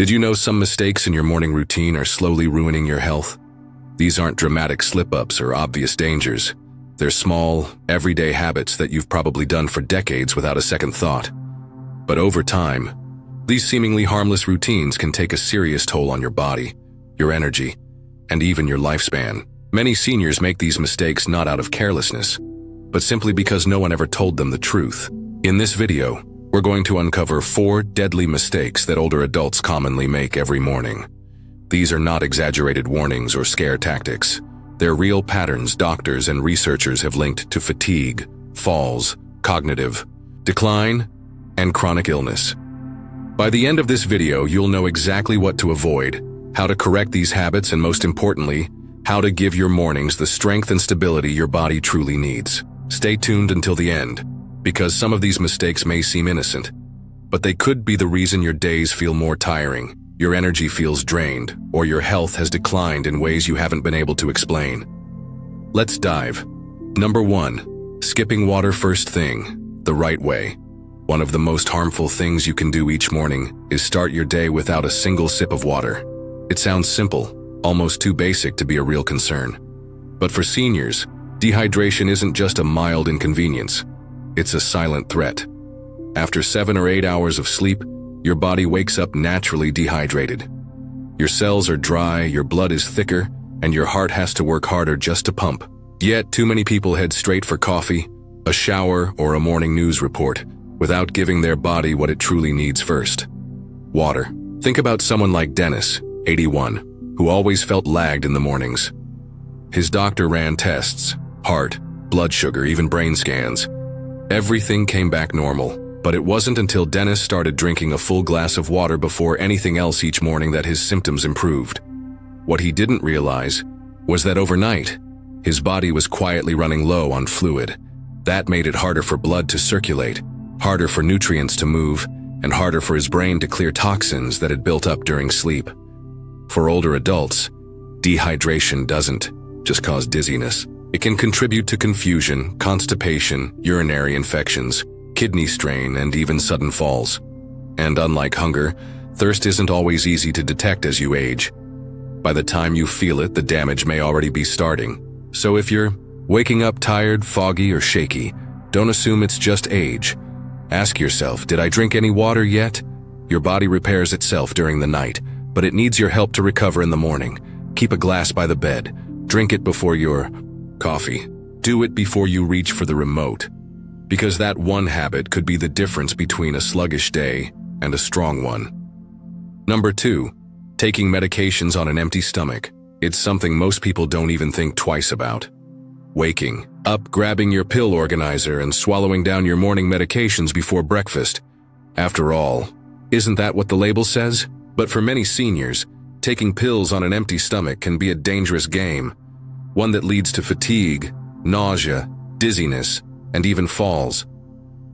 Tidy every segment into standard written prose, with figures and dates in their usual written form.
Did you know some mistakes in your morning routine are slowly ruining your health? These aren't dramatic slip-ups or obvious dangers. They're small, everyday habits that you've probably done for decades without a second thought. But over time, these seemingly harmless routines can take a serious toll on your body, your energy, and even your lifespan. Many seniors make these mistakes not out of carelessness, but simply because no one ever told them the truth. In this video, we're going to uncover 4 deadly mistakes that older adults commonly make every morning. These are not exaggerated warnings or scare tactics. They're real patterns doctors and researchers have linked to fatigue, falls, cognitive decline, and chronic illness. By the end of this video, you'll know exactly what to avoid, how to correct these habits, and most importantly, how to give your mornings the strength and stability your body truly needs. Stay tuned until the end, because some of these mistakes may seem innocent, but they could be the reason your days feel more tiring, your energy feels drained, or your health has declined in ways you haven't been able to explain. Let's dive. Number 1. Skipping water first thing, the right way. One of the most harmful things you can do each morning is start your day without a single sip of water. It sounds simple, almost too basic to be a real concern. But for seniors, dehydration isn't just a mild inconvenience. It's a silent threat. After 7 or 8 hours of sleep, your body wakes up naturally dehydrated. Your cells are dry, your blood is thicker, and your heart has to work harder just to pump. Yet, too many people head straight for coffee, a shower, or a morning news report, without giving their body what it truly needs first. Water. Think about someone like Dennis, 81, who always felt lagged in the mornings. His doctor ran tests, heart, blood sugar, even brain scans. Everything came back normal, but it wasn't until Dennis started drinking a full glass of water before anything else each morning that his symptoms improved. What he didn't realize was that overnight, his body was quietly running low on fluid. That made it harder for blood to circulate, harder for nutrients to move, and harder for his brain to clear toxins that had built up during sleep. For older adults, dehydration doesn't just cause dizziness. It can contribute to confusion, constipation, urinary infections, kidney strain, and even sudden falls. And unlike hunger, thirst isn't always easy to detect as you age. By the time you feel it, the damage may already be starting. So if you're waking up tired, foggy, or shaky, don't assume it's just age. Ask yourself, did I drink any water yet? Your body repairs itself during the night, but it needs your help to recover in the morning. Keep a glass by the bed. Drink it before your coffee. Do it before you reach for the remote. Because that one habit could be the difference between a sluggish day and a strong one. Number 2. Taking medications on an empty stomach. It's something most people don't even think twice about. Waking up, grabbing your pill organizer, and swallowing down your morning medications before breakfast. After all, isn't that what the label says? But for many seniors, taking pills on an empty stomach can be a dangerous game. One that leads to fatigue, nausea, dizziness, and even falls.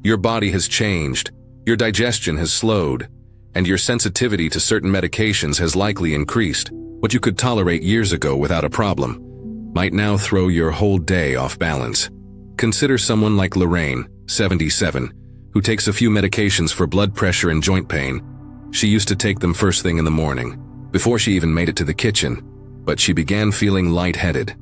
Your body has changed, your digestion has slowed, and your sensitivity to certain medications has likely increased. What you could tolerate years ago without a problem might now throw your whole day off balance. Consider someone like Lorraine, 77, who takes a few medications for blood pressure and joint pain. She used to take them first thing in the morning, before she even made it to the kitchen, but she began feeling lightheaded.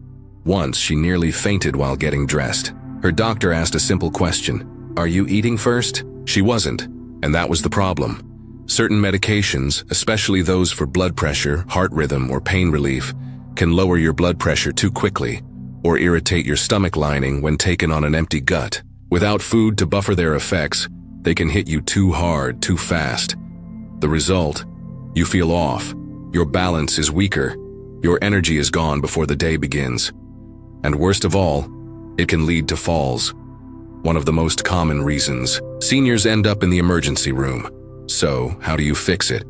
Once, she nearly fainted while getting dressed. Her doctor asked a simple question, "Are you eating first?" She wasn't, and that was the problem. Certain medications, especially those for blood pressure, heart rhythm, or pain relief, can lower your blood pressure too quickly, or irritate your stomach lining when taken on an empty gut. Without food to buffer their effects, they can hit you too hard, too fast. The result? You feel off, your balance is weaker, your energy is gone before the day begins. And worst of all, it can lead to falls. One of the most common reasons seniors end up in the emergency room. So, how do you fix it?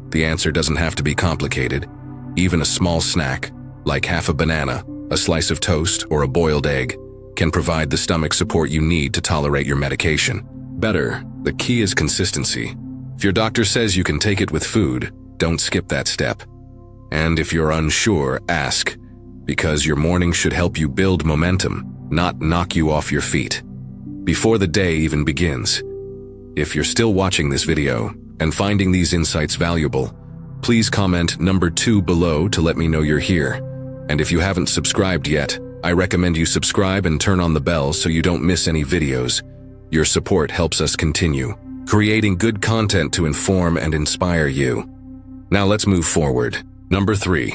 The answer doesn't have to be complicated. Even a small snack, like half a banana, a slice of toast, or a boiled egg, can provide the stomach support you need to tolerate your medication. Better, the key is consistency. If your doctor says you can take it with food, don't skip that step. And if you're unsure, ask, because your morning should help you build momentum, not knock you off your feet before the day even begins. If you're still watching this video and finding these insights valuable, Please comment number 2 below to let me know you're here. And if you haven't subscribed yet, I recommend you subscribe and turn on the bell so you don't miss any videos. Your support helps us continue creating good content to inform and inspire you. Now let's move forward. Number 3.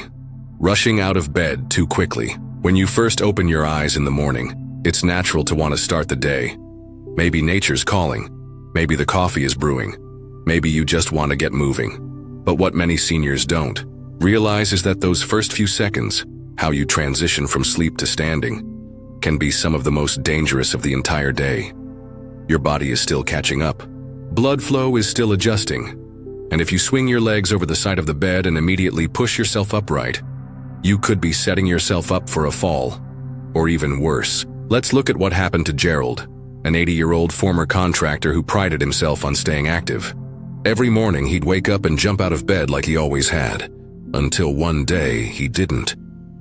Rushing out of bed too quickly. When you first open your eyes in the morning, it's natural to want to start the day. Maybe nature's calling. Maybe the coffee is brewing. Maybe you just want to get moving. But what many seniors don't realize is that those first few seconds, how you transition from sleep to standing, can be some of the most dangerous of the entire day. Your body is still catching up. Blood flow is still adjusting. And if you swing your legs over the side of the bed and immediately push yourself upright, you could be setting yourself up for a fall. Or even worse. Let's look at what happened to Gerald, an 80-year-old former contractor who prided himself on staying active. Every morning he'd wake up and jump out of bed like he always had. Until one day he didn't.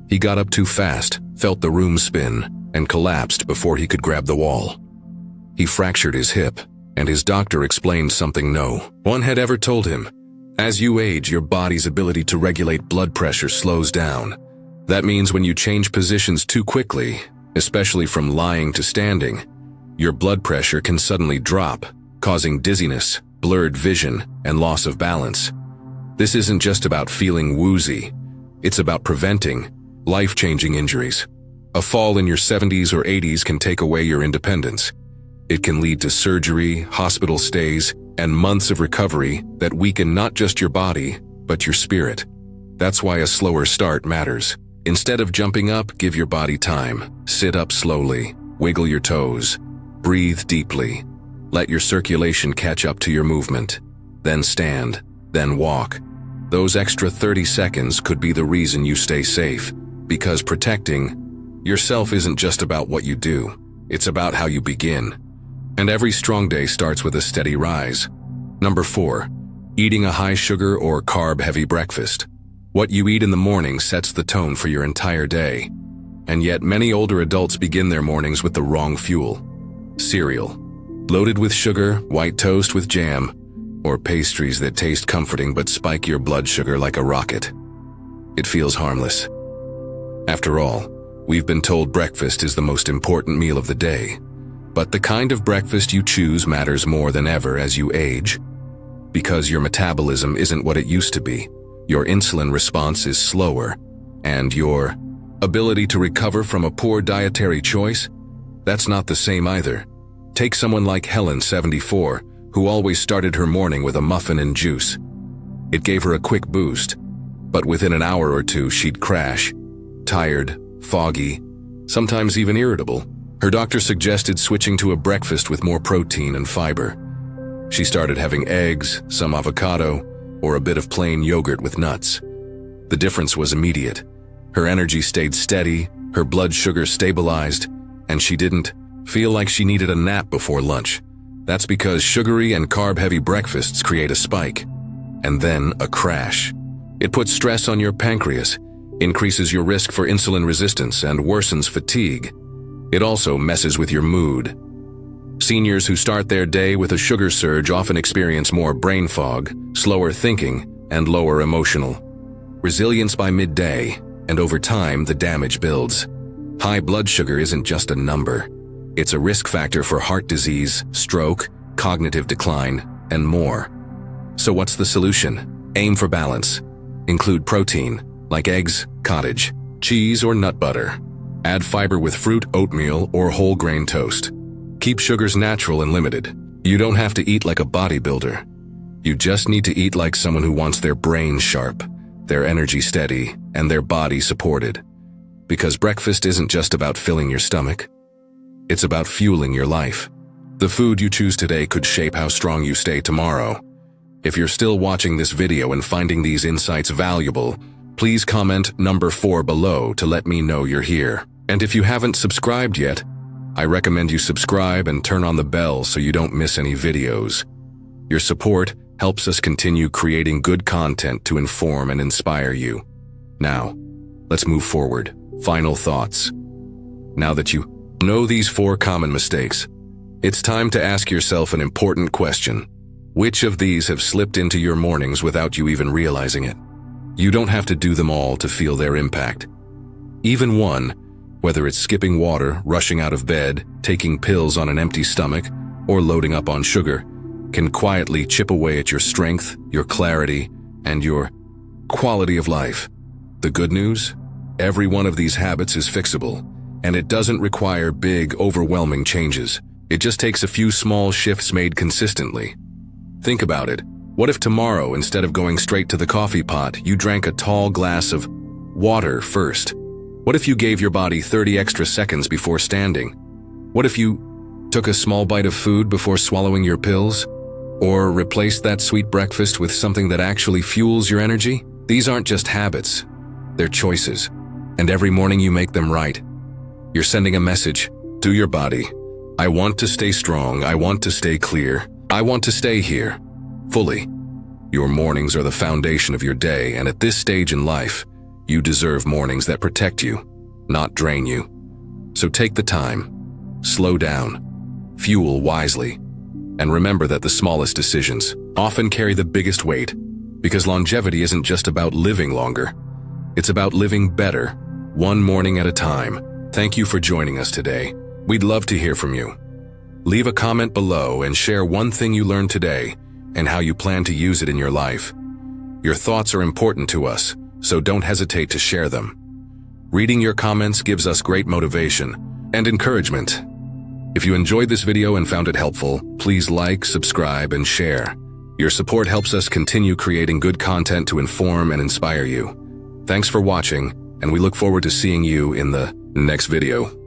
He got up too fast, felt the room spin, and collapsed before he could grab the wall. He fractured his hip, and his doctor explained something no one had ever told him. As you age, your body's ability to regulate blood pressure slows down. That means when you change positions too quickly, especially from lying to standing, your blood pressure can suddenly drop, causing dizziness, blurred vision, and loss of balance. This isn't just about feeling woozy. It's about preventing life-changing injuries. A fall in your 70s or 80s can take away your independence. It can lead to surgery, hospital stays, and months of recovery that weaken not just your body, but your spirit. That's why a slower start matters. Instead of jumping up, give your body time. Sit up slowly, wiggle your toes, breathe deeply. Let your circulation catch up to your movement. Then stand, then walk. Those extra 30 seconds could be the reason you stay safe, because protecting yourself isn't just about what you do, it's about how you begin. And every strong day starts with a steady rise. Number 4. Eating a high-sugar or carb-heavy breakfast. What you eat in the morning sets the tone for your entire day. And yet many older adults begin their mornings with the wrong fuel. Cereal, loaded with sugar, white toast with jam, or pastries that taste comforting but spike your blood sugar like a rocket. It feels harmless. After all, we've been told breakfast is the most important meal of the day. But the kind of breakfast you choose matters more than ever as you age. Because your metabolism isn't what it used to be, your insulin response is slower, and your ability to recover from a poor dietary choice, that's not the same either. Take someone like Helen, 74, who always started her morning with a muffin and juice. It gave her a quick boost, but within an hour or two she'd crash, tired, foggy, sometimes even irritable. Her doctor suggested switching to a breakfast with more protein and fiber. She started having eggs, some avocado, or a bit of plain yogurt with nuts. The difference was immediate. Her energy stayed steady, her blood sugar stabilized, and she didn't feel like she needed a nap before lunch. That's because sugary and carb-heavy breakfasts create a spike, and then a crash. It puts stress on your pancreas, increases your risk for insulin resistance, and worsens fatigue. It also messes with your mood. Seniors who start their day with a sugar surge often experience more brain fog, slower thinking, and lower emotional resilience by midday, and over time the damage builds. High blood sugar isn't just a number. It's a risk factor for heart disease, stroke, cognitive decline, and more. So what's the solution? Aim for balance. Include protein, like eggs, cottage, cheese, or nut butter. Add fiber with fruit, oatmeal, or whole grain toast. Keep sugars natural and limited. You don't have to eat like a bodybuilder. You just need to eat like someone who wants their brain sharp, their energy steady, and their body supported. Because breakfast isn't just about filling your stomach. It's about fueling your life. The food you choose today could shape how strong you stay tomorrow. If you're still watching this video and finding these insights valuable, please comment number 4 below to let me know you're here. And if you haven't subscribed yet, I recommend you subscribe and turn on the bell so you don't miss any videos. Your support helps us continue creating good content to inform and inspire you. Now, let's move forward. Final thoughts. Now that you know these 4 common mistakes, it's time to ask yourself an important question. Which of these have slipped into your mornings without you even realizing it? You don't have to do them all to feel their impact. Even one, whether it's skipping water, rushing out of bed, taking pills on an empty stomach, or loading up on sugar, can quietly chip away at your strength, your clarity, and your quality of life. The good news? Every one of these habits is fixable, and it doesn't require big, overwhelming changes. It just takes a few small shifts made consistently. Think about it. What if tomorrow, instead of going straight to the coffee pot, you drank a tall glass of water first? What if you gave your body 30 extra seconds before standing? What if you took a small bite of food before swallowing your pills? Or replaced that sweet breakfast with something that actually fuels your energy? These aren't just habits, they're choices. And every morning you make them right. You're sending a message to your body. I want to stay strong, I want to stay clear, I want to stay here, fully. Your mornings are the foundation of your day, and at this stage in life, you deserve mornings that protect you, not drain you. So take the time, slow down, fuel wisely, and remember that the smallest decisions often carry the biggest weight, because longevity isn't just about living longer. It's about living better, one morning at a time. Thank you for joining us today. We'd love to hear from you. Leave a comment below and share one thing you learned today and how you plan to use it in your life. Your thoughts are important to us, so don't hesitate to share them. Reading your comments gives us great motivation and encouragement. If you enjoyed this video and found it helpful, please like, subscribe, and share. Your support helps us continue creating good content to inform and inspire you. Thanks for watching, and we look forward to seeing you in the next video.